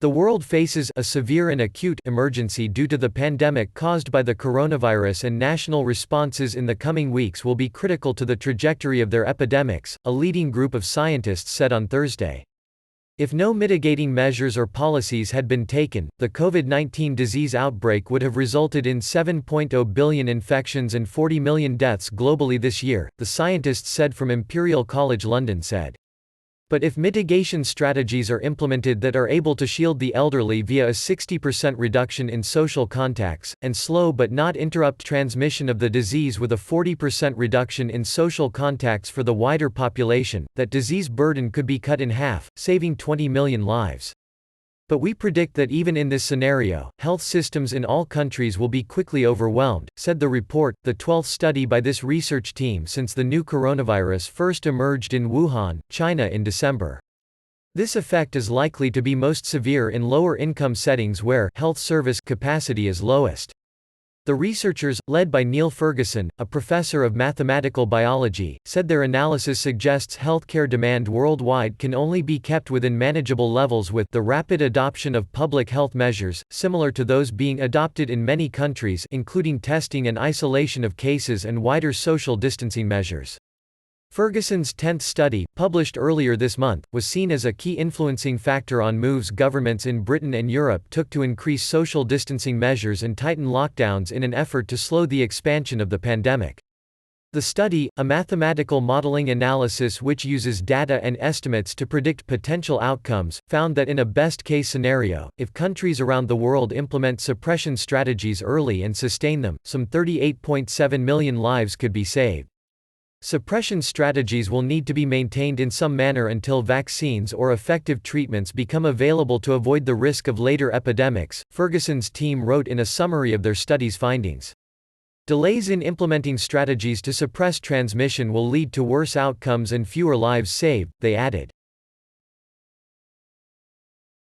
The world faces a severe and acute emergency due to the pandemic caused by the coronavirus, and national responses in the coming weeks will be critical to the trajectory of their epidemics, a leading group of scientists said on Thursday. If no mitigating measures or policies had been taken, the COVID-19 disease outbreak would have resulted in 7.0 billion infections and 40 million deaths globally this year, the scientists said from Imperial College London said. But if mitigation strategies are implemented that are able to shield the elderly via a 60% reduction in social contacts, and slow but not interrupt transmission of the disease with a 40% reduction in social contacts for the wider population, that disease burden could be cut in half, saving 20 million lives. But we predict that even in this scenario, health systems in all countries will be quickly overwhelmed, said the report, the 12th study by this research team since the new coronavirus first emerged in Wuhan, China in December. This effect is likely to be most severe in lower-income settings where health service capacity is lowest. The researchers, led by Neil Ferguson, a professor of mathematical biology, said their analysis suggests healthcare demand worldwide can only be kept within manageable levels with the rapid adoption of public health measures, similar to those being adopted in many countries, including testing and isolation of cases and wider social distancing measures. Ferguson's 10th study, published earlier this month, was seen as a key influencing factor on moves governments in Britain and Europe took to increase social distancing measures and tighten lockdowns in an effort to slow the expansion of the pandemic. The study, a mathematical modeling analysis which uses data and estimates to predict potential outcomes, found that in a best-case scenario, if countries around the world implement suppression strategies early and sustain them, some 38.7 million lives could be saved. Suppression strategies will need to be maintained in some manner until vaccines or effective treatments become available to avoid the risk of later epidemics, Ferguson's team wrote in a summary of their study's findings. Delays in implementing strategies to suppress transmission will lead to worse outcomes and fewer lives saved, they added.